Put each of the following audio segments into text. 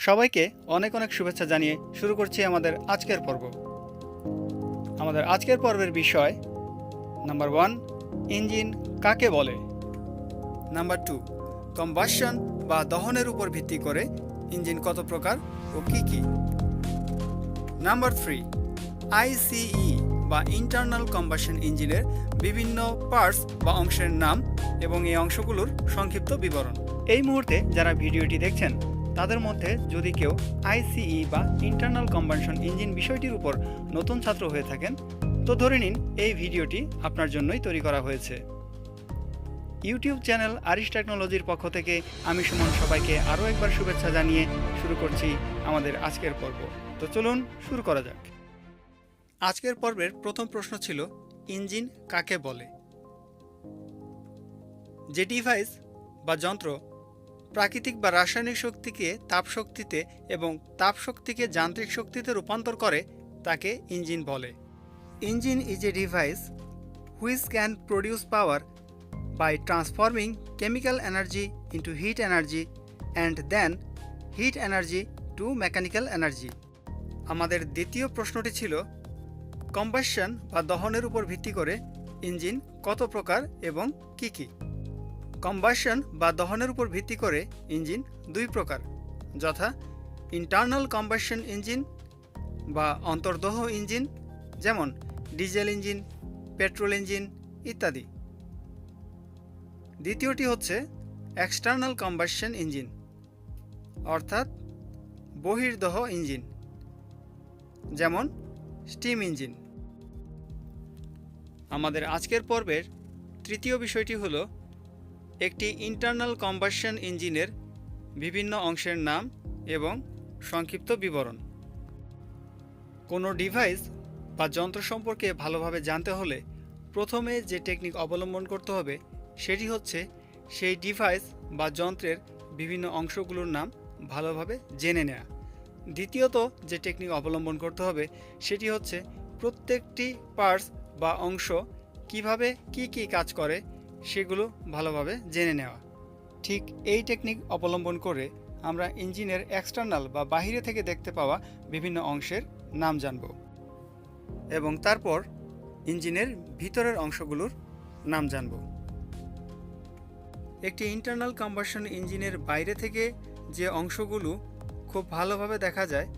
সবাইকে অনেক অনেক শুভেচ্ছা জানিয়ে শুরু করছি আমাদের আজকের পর্ব। আমাদের আজকের পর্বের বিষয় নাম্বার 1, ইঞ্জিন কাকে বলে। নাম্বার 2, কম্বাসন বা দহনের উপর ভিত্তি করে ইঞ্জিন কত প্রকার ও কী কী। নাম্বার 3, আইসিই বা ইন্টারনাল কম্বাসন ইঞ্জিনের বিভিন্ন পার্টস বা অংশের নাম এবং এই অংশগুলোর সংক্ষিপ্ত বিবরণ। এই মুহূর্তে যারা ভিডিওটি দেখছেন তাদের মধ্যে যদি কেউ আইসিই বা ইন্টারনাল কম্বাসন ইঞ্জিন বিষয়টির উপর নতুন ছাত্র হয়ে থাকেন তো ধরে নিন এই ভিডিওটি আপনার জন্যই তৈরি করা হয়েছে। ইউটিউব চ্যানেল আরিশ টেকনোলজির পক্ষ থেকে আমি সুমন সবাইকে আরও একবার শুভেচ্ছা জানিয়ে শুরু করছি আমাদের আজকের পর্ব। তো চলুন শুরু করা যাক। আজকের পর্বের প্রথম প্রশ্ন ছিল ইঞ্জিন কাকে বলে। যে ডিভাইস বা যন্ত্র প্রাকৃতিক বা রাসায়নিক শক্তিকে তাপশক্তিতে এবং তাপশক্তিকে যান্ত্রিক শক্তিতে রূপান্তর করে তাকে ইঞ্জিন বলে। Engine is a device which can produce power by transforming chemical energy into heat energy and then heat energy to mechanical energy. আমাদের দ্বিতীয় প্রশ্নটি ছিল কম্বাসন বা দহনের উপর ভিত্তি করে ইঞ্জিন কত প্রকার এবং কি কি। কম্বাসন বা দহনের উপর ভিত্তি করে ইঞ্জিন দুই প্রকার, যথা ইন্টারনাল কম্বাসন ইঞ্জিন বা অন্তর্দহ ইঞ্জিন, যেমন ডিজেল ইঞ্জিন, পেট্রোল ইঞ্জিন ইত্যাদি। দ্বিতীয়টি হচ্ছে এক্সটার্নাল কম্বাসন ইঞ্জিন অর্থাৎ বহির্দহ ইঞ্জিন, যেমন স্টিম ইঞ্জিন। আমাদের আজকের পর্বের তৃতীয় বিষয়টি হলো একটি ইন্টারনাল কম্বাসন ইঞ্জিনের বিভিন্ন অংশের নাম এবং সংক্ষিপ্ত বিবরণ। কোনো ডিভাইস বা যন্ত্র সম্পর্কে ভালোভাবে জানতে হলে প্রথমে যে টেকনিক অবলম্বন করতে হবে সেটি হচ্ছে সেই ডিভাইস বা যন্ত্রের বিভিন্ন অংশগুলোর নাম ভালোভাবে জেনে নেওয়া। দ্বিতীয়ত যে টেকনিক অবলম্বন করতে হবে সেটি হচ্ছে প্রত্যেকটি পার্টস বা অংশ কিভাবে কি কাজ করে সেগুলো ভালোভাবে জেনে নেওয়া। ঠিক এই টেকনিক অবলম্বন করে আমরা ইঞ্জিনের এক্সটার্নাল বা বাহিরে থেকে দেখতে পাওয়া বিভিন্ন অংশের নাম জানব এবং তারপর ইঞ্জিনের ভিতরের অংশগুলোর নাম জানব। একটি ইন্টারনাল কম্বাসন ইঞ্জিনের বাইরে থেকে যে অংশগুলো খুব ভালোভাবে দেখা যায়,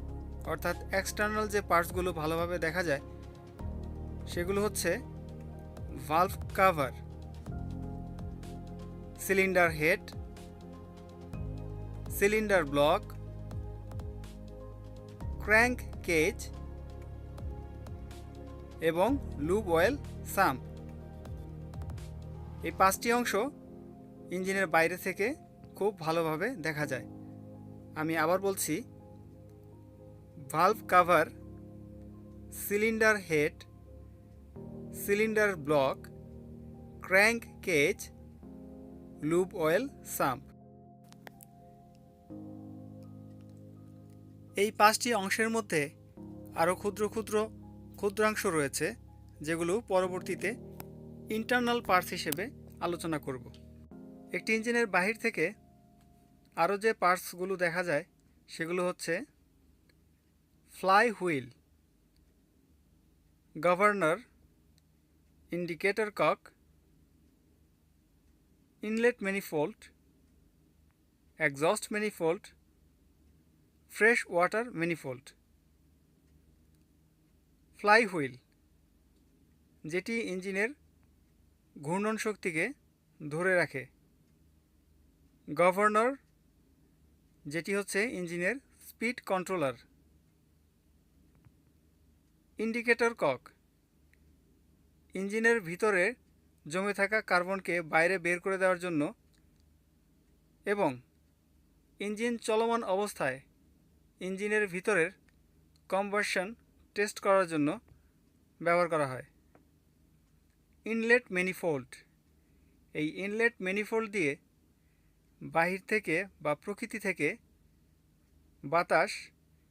অর্থাৎ এক্সটার্নাল যে পার্টসগুলো ভালোভাবে দেখা যায়, সেগুলো হচ্ছে valve cover, cylinder head, cylinder block, crank cage এবং লুব অয়েল সাম্প। এই পাঁচটি অংশ ইঞ্জিনের বাইরে থেকে খুব ভালোভাবে দেখা যায়। আমি আবার বলছি, valve cover, cylinder head, cylinder block, crank cage, lube oil sump. এই পাঁচটি অংশের মধ্যে আরও ক্ষুদ্রাংশ রয়েছে যেগুলো পরবর্তীতে ইন্টারনাল পার্টস হিসেবে আলোচনা করব। একটি ইঞ্জিনের বাহির থেকে আরও যে পার্টসগুলো দেখা যায় সেগুলো হচ্ছে flywheel, governor, indicator cock, inlet manifold, exhaust manifold, fresh water manifold. Flywheel যেটি ইঞ্জিনের ঘূর্ণন শক্তিকে ধরে রাখে, গভর্নর যেটি হচ্ছে ইঞ্জিনের স্পিড কন্ট্রোলার, ইন্ডিকেটর কক ইঞ্জিনের ভিতরে জমে থাকা কার্বনকে বাইরে বের করে দেওয়ার জন্য এবং ইঞ্জিন চলমান অবস্থায় ইঞ্জিনের ভিতরের কম্বাসন টেস্ট করার জন্য ব্যবহার করা হয়। ইনলেট ম্যানিফোল্ড, এই ইনলেট ম্যানিফোল্ড দিয়ে বাহির থেকে বা প্রকৃতি থেকে বাতাস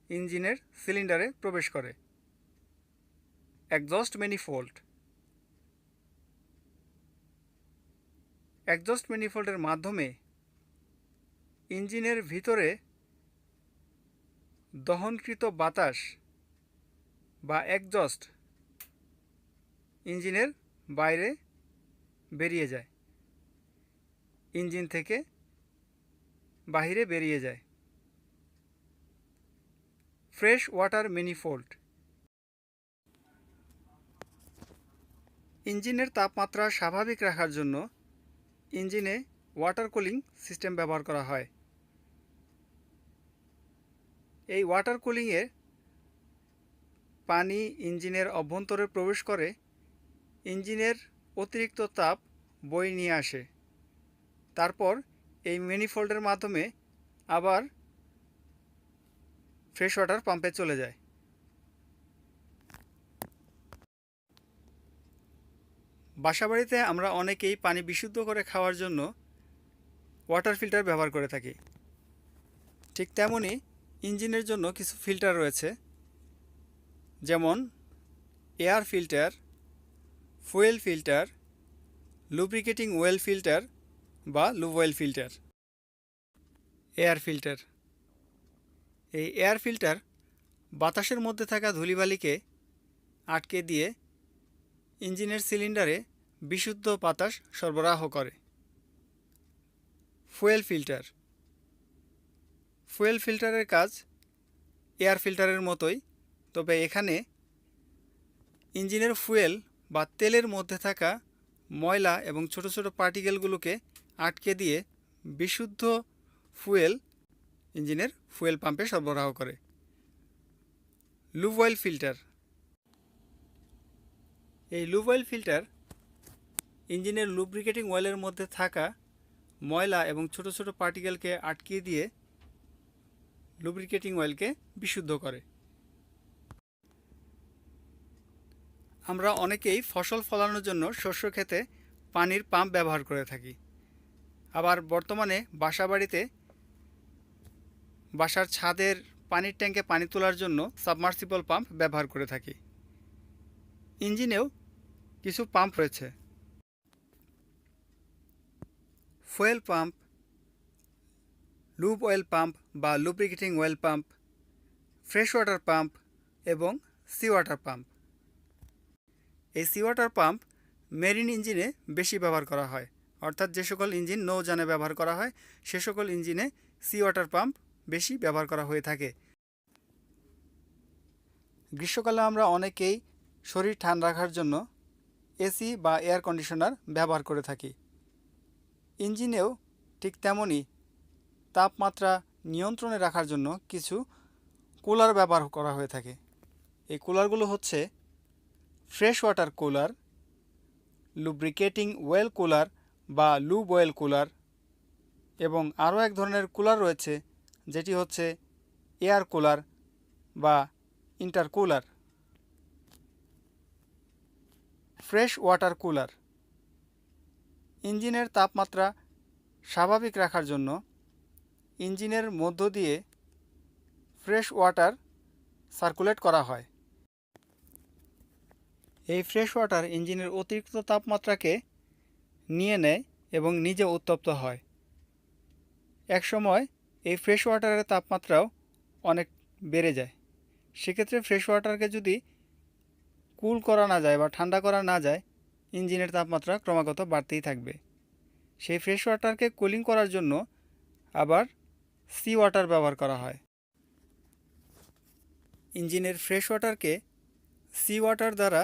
ইঞ্জিনের সিলিন্ডারে প্রবেশ করে। এক্সস্ট ম্যানিফোল্ড, এক্সস্ট ম্যানিফোল্ডের মাধ্যমে ইঞ্জিনের ভিতরে দহনকৃত বাতাস বা এক্সজস্ট ইঞ্জিনের বাইরে বেরিয়ে যায়, ইঞ্জিন থেকে বাহিরে বেরিয়ে যায়। ফ্রেশ ওয়াটার ম্যানিফোল্ড, ইঞ্জিনের তাপমাত্রা স্বাভাবিক রাখার জন্য ইঞ্জিনে ওয়াটার কুলিং সিস্টেম ব্যবহার করা হয়। এই ওয়াটার কুলিংয়ে পানি ইঞ্জিনের অভ্যন্তরে প্রবেশ করে ইঞ্জিনের অতিরিক্ত তাপ বয়ে নিয়ে আসে। তারপর এই ম্যানিফোল্ডের মাধ্যমে আবার ফ্রেশ ওয়াটার পাম্পে চলে যায়। বাসাবাড়িতে আমরা অনেকেই পানি বিশুদ্ধ করে খাওয়ার জন্য ওয়াটার ফিল্টার ব্যবহার করে থাকি। ঠিক তেমনি ইঞ্জিনের জন্য কিছু ফিল্টার রয়েছে, যেমন air filter, fuel filter, lubricating oil filter বা lube oil filter. Air filter, এই এয়ার ফিল্টার বাতাসের মধ্যে থাকা ধূলিবালিকে আটকে দিয়ে ইঞ্জিনের সিলিন্ডারে বিশুদ্ধ বাতাস সরবরাহ করে। ফুয়েল ফিল্টার, ফুয়েল ফিল্টারের কাজ এয়ার ফিল্টারের মতোই, তবে এখানে ইঞ্জিনের ফুয়েল বা তেলের মধ্যে থাকা ময়লা এবং ছোট ছোট পার্টিকেলগুলোকে আটকে দিয়ে বিশুদ্ধ ফুয়েল ইঞ্জিনের ফুয়েল পাম্পে সরবরাহ করে। লুব ওয়েল ফিল্টার, এই লুব ওয়েল ফিল্টার ইঞ্জিনের লুব্রিকেটিং অয়েলের মধ্যে থাকা ময়লা এবং ছোট ছোট পার্টিকেলকে আটকিয়ে দিয়ে লুব্রিকেটিং অয়েলকে বিশুদ্ধ করে। আমরা অনেকেই ফসল ফলানোর জন্য শস্য ক্ষেতে পানির পাম্প ব্যবহার করে থাকি। আবার বর্তমানে বাসাবাড়িতে বাসার ছাদের পানির ট্যাঙ্কে পানি তোলার জন্য সাবমার্সিবল পাম্প ব্যবহার করে থাকি। ইঞ্জিনেও কিছু পাম্প রয়েছে, fuel pump, lube oil pump বা lubricating oil pump, fresh water pump এবং সি ওয়াটার পাম্প। এই সি ওয়াটার পাম্প মেরিন ইঞ্জিনে বেশি ব্যবহার করা হয়, অর্থাৎ যে সকল ইঞ্জিন নৌযানে ব্যবহার করা হয় সে সকল ইঞ্জিনে সি ওয়াটার পাম্প বেশি ব্যবহার করা হয়ে থাকে। গ্রীষ্মকালে আমরা অনেকেই শরীর ঠান্ডা রাখার জন্য এসি বা এয়ার কন্ডিশনার ব্যবহার করে থাকি। ইঞ্জিনেও ঠিক তেমনই তাপমাত্রা নিয়ন্ত্রণে রাখার জন্য কিছু কুলার ব্যবহার করা হয়ে থাকে। এই কুলারগুলো হচ্ছে fresh water cooler, lubricating well cooler বা লুব ওয়েল কুলার, এবং আরও এক ধরনের কুলার রয়েছে যেটি হচ্ছে এয়ার কুলার বা ইন্টারকুলার। ফ্রেশ ওয়াটার কুলার ইঞ্জিনের তাপমাত্রা স্বাভাবিক রাখার জন্য ইঞ্জিনের মধ্য দিয়ে ফ্রেশ ওয়াটার সার্কুলেট করা হয়। এই ফ্রেশ ওয়াটার ইঞ্জিনের অতিরিক্ত তাপমাত্রাকে নিয়ে নেয় এবং নিজে উত্তপ্ত হয়। একসময় এই ফ্রেশ ওয়াটারের তাপমাত্রাও অনেক বেড়ে যায়। সেক্ষেত্রে ফ্রেশ ওয়াটারকে যদি কুল করা না যায় বা ঠান্ডা করা না যায়, ইঞ্জিনের তাপমাত্রা ক্রমাগত বাড়তেই থাকবে। সেই ফ্রেশ ওয়াটারকে কুলিং করার জন্য আবার সি ওয়াটার ব্যবহার করা হয়। ইঞ্জিনের ফ্রেশ ওয়াটারকে সি ওয়াটার দ্বারা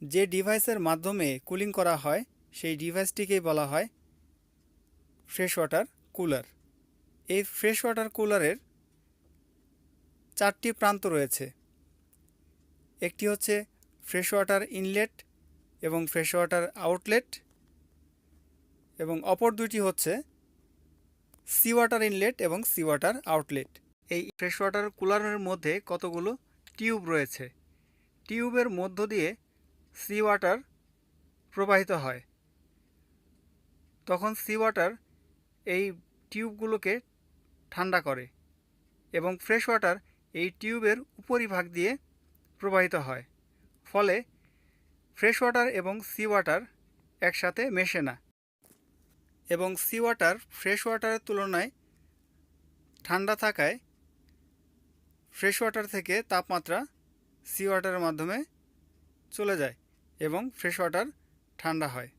যে ডিভাইসের মাধ্যমে কুলিং করা হয় সেই ডিভাইসটিকেই বলা হয় ফ্রেশ ওয়াটার কুলার। এই ফ্রেশ ওয়াটার কুলারের 4টি প্রান্ত রয়েছে। একটি হচ্ছে ফ্রেশ ওয়াটার ইনলেট এবং ফ্রেশ ওয়াটার আউটলেট, এবং অপর দুটি হচ্ছে সি ওয়াটার ইনলেট এবং সি ওয়াটার আউটলেট। এই ফ্রেশ ওয়াটার কুলারের মধ্যে কতগুলো টিউব রয়েছে। টিউবের মধ্য দিয়ে সি ওয়াটার প্রবাহিত হয়। তখন সি ওয়াটার এই টিউবগুলোকে ঠান্ডা করে এবং ফ্রেশ ওয়াটার এই টিউবের উপরিভাগ দিয়ে প্রবাহিত হয়। ফলে ফ্রেশ ওয়াটার এবং সি ওয়াটার একসাথে মেশে না এবং সি ওয়াটার ফ্রেশ ওয়াটারের তুলনায় ঠান্ডা থাকায় ফ্রেশ ওয়াটার থেকে তাপমাত্রা সি ওয়াটারের মাধ্যমে চলে যায় এবং ফ্রেশ ওয়াটার ঠান্ডা হয়।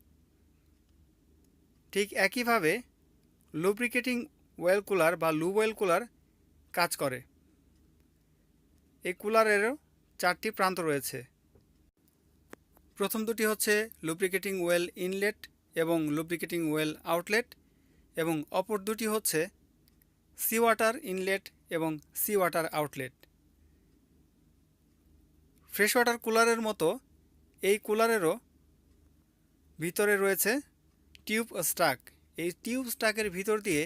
ঠিক একইভাবে লুব্রিকেটিং ওয়েল কুলার বা লুব ওয়েল কুলার কাজ করে। এই কুলারেরও 4টি প্রান্ত রয়েছে। প্রথম দুটি হচ্ছে লুব্রিকেটিং ওয়েল ইনলেট এবং লুব্রিকেটিং ওয়েল আউটলেট, এবং অপর দুটি হচ্ছে সি ওয়াটার ইনলেট এবং sea water outlet. Fresh water কুলারের মতো এই কুলারেরও ভিতরে রয়েছে টিউব স্টাক। এই টিউব স্টাকের ভিতর দিয়ে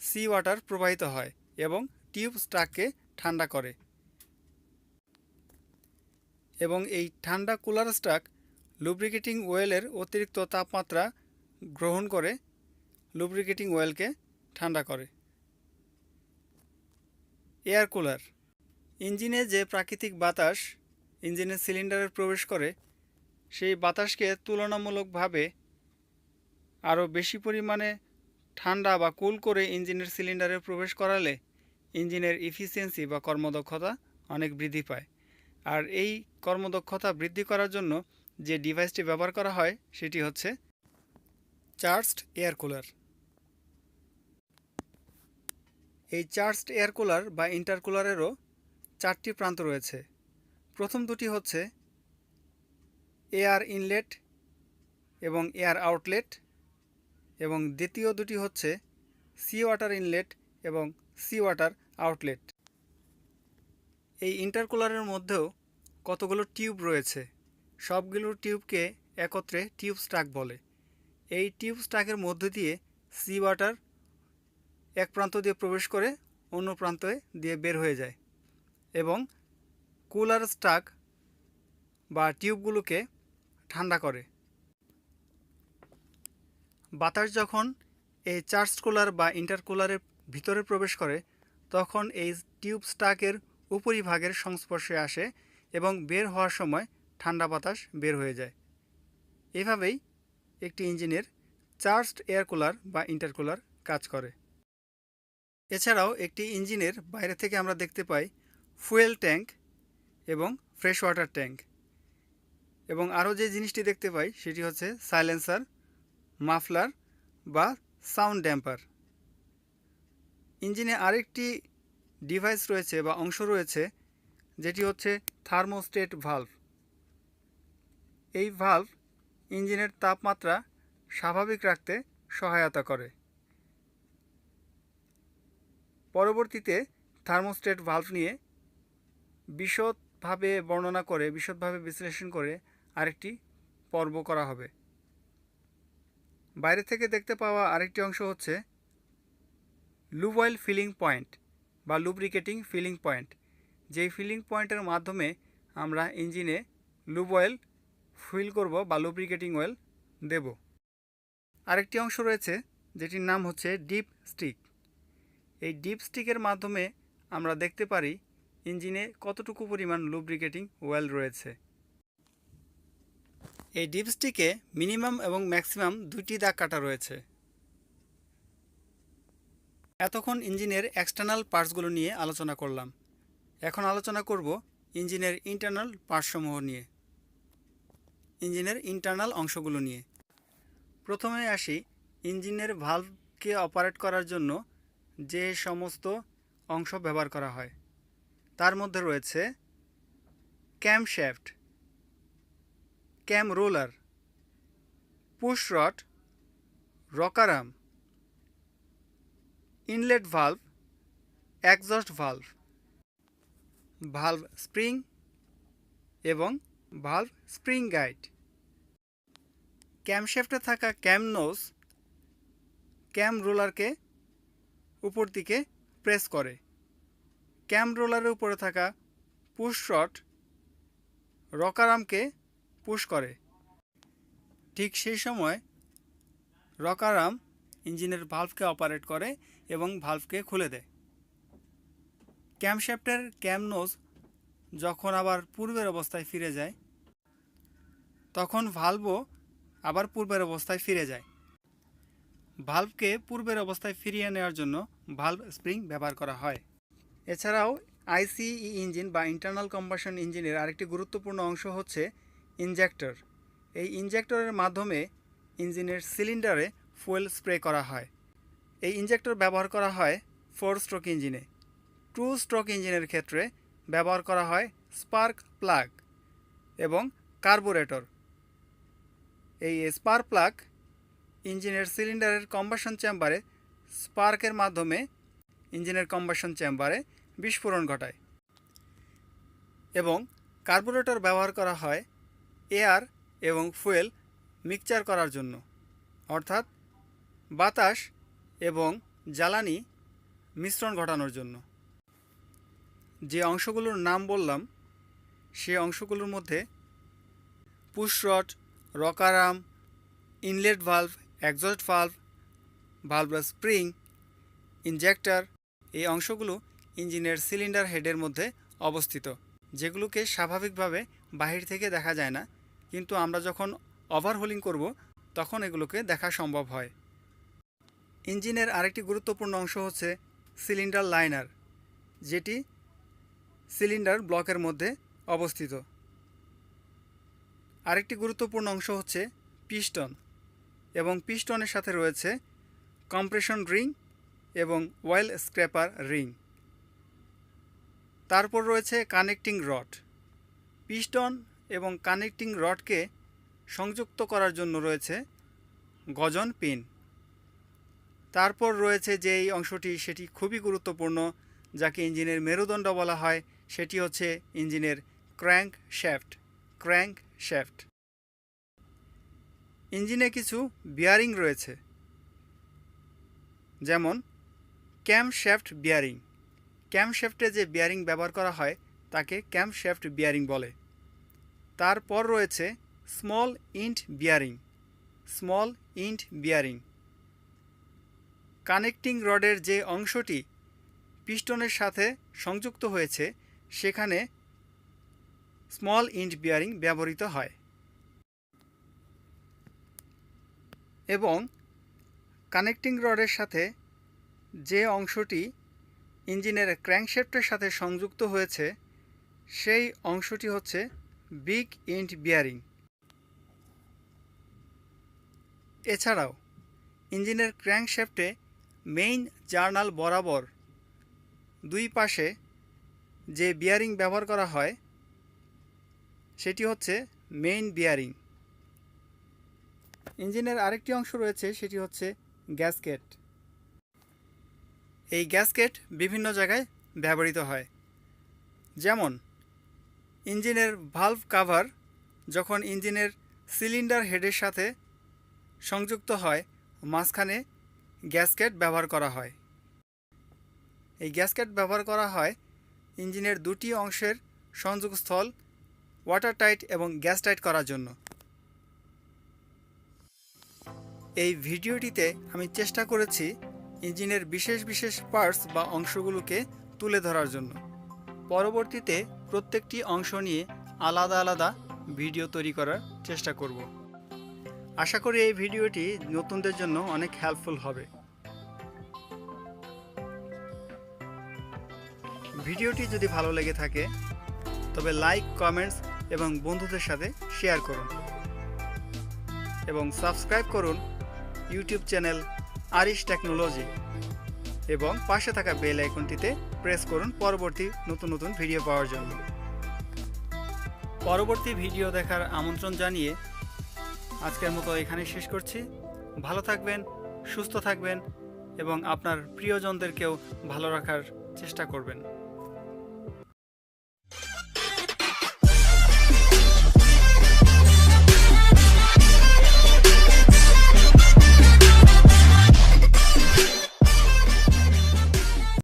সি ওয়াটার প্রবাহিত হয় এবং টিউব স্টাককে ঠান্ডা করে, এবং এই ঠান্ডা কুলার স্টাক লুব্রিকেটিং ওয়েলের অতিরিক্ত তাপমাত্রা গ্রহণ করে লুব্রিকেটিং ওয়েলকে ঠান্ডা করে। Air cooler. ইঞ্জিনে যে প্রাকৃতিক বাতাস ইঞ্জিনের সিলিন্ডারে প্রবেশ করে, সেই বাতাসকে তুলনামূলকভাবে আরও বেশি পরিমাণে ঠান্ডা বা কুল করে ইঞ্জিনের সিলিন্ডারে প্রবেশ করালে ইঞ্জিনের ইফিসিয়েন্সি বা কর্মদক্ষতা অনেক বৃদ্ধি পায়। আর এই কর্মদক্ষতা বৃদ্ধি করার জন্য যে ডিভাইসটি ব্যবহার করা হয় সেটি হচ্ছে চার্জড এয়ার কুলার। এই চার্জড এয়ার কুলার বা ইন্টারকুলারেরও 4টি প্রান্ত রয়েছে। প্রথম দুটি হচ্ছে এয়ার ইনলেট এবং এয়ার আউটলেট, এবং দ্বিতীয় দুটি হচ্ছে সি ওয়াটার ইনলেট এবং সি ওয়াটার আউটলেট। এই ইন্টারকুলারের মধ্যেও কতগুলো টিউব রয়েছে। সবগুলো টিউবকে একত্রে টিউব স্টাক বলে। এই টিউব স্টাকের মধ্য দিয়ে সি ওয়াটার এক প্রান্ত দিয়ে প্রবেশ করে অন্য প্রান্ত দিয়ে বের হয়ে যায়, এবং কুলার স্টাক বা টিউবগুলোকে ঠান্ডা করে। বাতাস যখন এই চার্জ কুলার বা ইন্টারকুলারের ভিতরে প্রবেশ করে, তখন এই টিউব স্টাকের উপরিভাগের সংস্পর্শে আসে এবং বের হওয়ার সময় ঠান্ডা বাতাস বের হয়ে যায়। এভাবেই একটি ইঞ্জিনের চার্জড এয়ার কুলার বা ইন্টারকুলার কাজ করে। এছাড়াও একটি ইঞ্জিনের বাইরে থেকে আমরা দেখতে পাই ফুয়েল ট্যাঙ্ক এবং ফ্রেশ ওয়াটার ট্যাঙ্ক, এবং আরও যে জিনিসটি দেখতে পাই সেটি হচ্ছে সাইলেন্সার, মাফলার বা সাউন্ড ড্যাম্পার। ইঞ্জিনে আরেকটি ডিভাইস রয়েছে বা অংশ রয়েছে যেটি হচ্ছে থার্মোস্টেট ভালভ। এই ভালভ ইঞ্জিনের তাপমাত্রা স্বাভাবিক রাখতে সহায়তা করে। পরবর্তীতে থার্মোস্টেট ভালভ নিয়ে বিশদভাবে বর্ণনা করে, বিশদভাবে বিশ্লেষণ করে আরেকটি পর্ব করা হবে। বাইরে থেকে দেখতে পাওয়া আরেকটি অংশ হচ্ছে লুব অয়েল ফিলিং পয়েন্ট বা লুব্রিকেটিং ফিলিং পয়েন্ট, যেই ফিলিং পয়েন্টের মাধ্যমে আমরা ইঞ্জিনে লুব অয়েল ফিল করব বা লুব্রিকেটিং অয়েল দেব। আরেকটি অংশ রয়েছে যেটির নাম হচ্ছে ডিপ স্টিক। এই ডিপ স্টিকের মাধ্যমে আমরা দেখতে পারি ইঞ্জিনে কতটুকু পরিমাণ লুব্রিকেটিং অয়েল রয়েছে। এই ডিপ স্টিকে মিনিমাম এবং ম্যাক্সিমাম 2টি দাগ কাটা রয়েছে। এতক্ষণ ইঞ্জিনের এক্সটার্নাল পার্টসগুলো নিয়ে আলোচনা করলাম। এখন আলোচনা করব ইঞ্জিনের ইন্টারনাল পার্টসমূহ নিয়ে, ইঞ্জিনের ইন্টারনাল অংশগুলো নিয়ে। প্রথমে আসি ইঞ্জিনের ভালভকে অপারেট করার জন্য যে সমস্ত অংশ ব্যবহার করা হয়। তার মধ্যে রয়েছে camshaft, cam roller, push rod, rocker arm, inlet valve, exhaust valve, valve spring এবং ভালভ স্প্রিং গাইড। ক্যামশ্যাফটে থাকা ক্যাম নোজ ক্যাম রোলারকে উপর দিকে প্রেস করে। ক্যাম রোলারের উপরে থাকা পুশ রড রকার আর্মকে পুশ করে। ঠিক সেই সময় রকার আর্ম ইঞ্জিনের ভালভকে অপারেট করে এবং ভালভকে খুলে দেয়। ক্যামশ্যাফটের ক্যাম নোজ যখন আবার পূর্বের অবস্থায় ফিরে যায়, তখন ভালভও আবার পূর্বের অবস্থায় ফিরে যায়। ভালভকে পূর্বের অবস্থায় ফিরিয়ে নেওয়ার জন্য ভালভ স্প্রিং ব্যবহার করা হয়। এছাড়াও আইসিই ইঞ্জিন বা ইন্টারনাল কম্বাশন ইঞ্জিনের আরেকটি গুরুত্বপূর্ণ অংশ হচ্ছে ইনজেক্টর। এই ইনজেক্টরের মাধ্যমে ইঞ্জিনের সিলিন্ডারে ফুয়েল স্প্রে করা হয়। এই ইনজেক্টর ব্যবহার করা হয় 4 স্ট্রোক ইঞ্জিনে। 2 স্ট্রোক ইঞ্জিনের ক্ষেত্রে ব্যবহার করা হয় স্পার্ক প্লাগ এবং কার্বোরেটর। এই স্পার্ক প্লাগ ইঞ্জিনের সিলিন্ডারের কম্বাশন চেম্বারে স্পার্কের মাধ্যমে ইঞ্জিনের কম্বাশন চেম্বারে বিস্ফোরণ ঘটায় এবং কার্বোরেটর ব্যবহার করা হয় এয়ার এবং ফুয়েল মিক্সচার করার জন্য, অর্থাৎ বাতাস এবং জ্বালানি মিশ্রণ ঘটানোর জন্য। যে অংশগুলোর নাম বললাম সে অংশগুলোর মধ্যে push rod, rocker arm, inlet valve, exhaust valve, ভালভের স্প্রিং, ইনজেক্টর, এই অংশগুলো ইঞ্জিনের সিলিন্ডার হেডের মধ্যে অবস্থিত, যেগুলোকে স্বাভাবিকভাবে বাহির থেকে দেখা যায় না, কিন্তু আমরা যখন ওভারহোলিং করব তখন এগুলোকে দেখা সম্ভব হয়। ইঞ্জিনের আরেকটি গুরুত্বপূর্ণ অংশ হচ্ছে সিলিন্ডার লাইনার, যেটি সিলিন্ডার ব্লকের মধ্যে অবস্থিত। আরেকটি গুরুত্বপূর্ণ অংশ হচ্ছে পিস্টন, এবং পিস্টনের সাথে রয়েছে কম্প্রেশন রিং এবং অয়েল স্ক্র্যাপার রিং। তারপর রয়েছে কানেক্টিং রড। পিস্টন এবং কানেক্টিং রডকে সংযুক্ত করার জন্য রয়েছে গজন পিন। তারপর রয়েছে যে এই অংশটি, সেটি খুবই গুরুত্বপূর্ণ, যাকে ইঞ্জিনের মেরুদণ্ড বলা হয়, সেটি হচ্ছে ইঞ্জিনের ক্র্যাঙ্ক শ্যাফট। ইঞ্জিনে কিছু বিয়ারিং রয়েছে, যেমন ক্যামশ্যাফট বিয়ারিং। ক্যামশ্যাফটে যে বিয়ারিং ব্যবহার করা হয় তাকে ক্যামশ্যাফট বিয়ারিং বলে। তারপর রয়েছে স্মল ইন্ট বিয়ারিং। কানেক্টিং রডের যে অংশটি পিস্টনের সাথে সংযুক্ত হয়েছে সেখানে স্মল ইন্ট বিয়ারিং ব্যবহৃত হয়। এবং কানেক্টিং রডের সাথে যে অংশটি ইঞ্জিনের ক্র্যাঙ্কশ্যাফটের সাথে সংযুক্ত হয়েছে সেই অংশটি হচ্ছে বিগ ইন্ট বিয়ারিং। এছাড়াও ইঞ্জিনের ক্র্যাঙ্কশ্যাফটে মেইন জার্নাল বরাবর দুই পাশে যে বিয়ারিং ব্যবহার করা হয় সেটি হচ্ছে মেইন বিয়ারিং। ইঞ্জিনের আরেকটি অংশ রয়েছে, সেটি হচ্ছে গ্যাসকেট। এই গ্যাসকেট বিভিন্ন জায়গায় ব্যবহৃত হয়, যেমন ইঞ্জিনের ভালভ কাভার যখন ইঞ্জিনের সিলিন্ডার হেডের সাথে সংযুক্ত হয় মাঝখানে গ্যাসকেট ব্যবহার করা হয়। এই গ্যাসকেট ব্যবহার করা হয় ইঞ্জিনের দুটি অংশের সংযোগস্থল ওয়াটার টাইট এবং গ্যাস টাইট করার জন্য। এই ভিডিওটিতে আমি চেষ্টা করেছি ইঞ্জিনের বিশেষ পার্টস বা অংশগুলোকে তুলে ধরার জন্য। পরবর্তীতে প্রত্যেকটি অংশ নিয়ে আলাদা ভিডিও তৈরি করার চেষ্টা করব। আশা করি এই ভিডিওটি নতুনদের জন্য অনেক হেল্পফুল হবে। ভিডিওটি যদি ভালো লেগে থাকে তবে লাইক, কমেন্টস এবং বন্ধুদের সাথে শেয়ার করুন এবং সাবস্ক্রাইব করুন ইউটিউব চ্যানেল আরিশ টেকনোলজি এবং পাশে থাকা বেল আইকনটিতে প্রেস করুন পরবর্তী নতুন ভিডিও পাওয়ার জন্য। পরবর্তী ভিডিও দেখার আমন্ত্রণ জানিয়ে আজকের মতো এখানে শেষ করছি। ভালো থাকবেন, সুস্থ থাকবেন এবং আপনার প্রিয়জনদেরকেও ভালো রাখার চেষ্টা করবেন।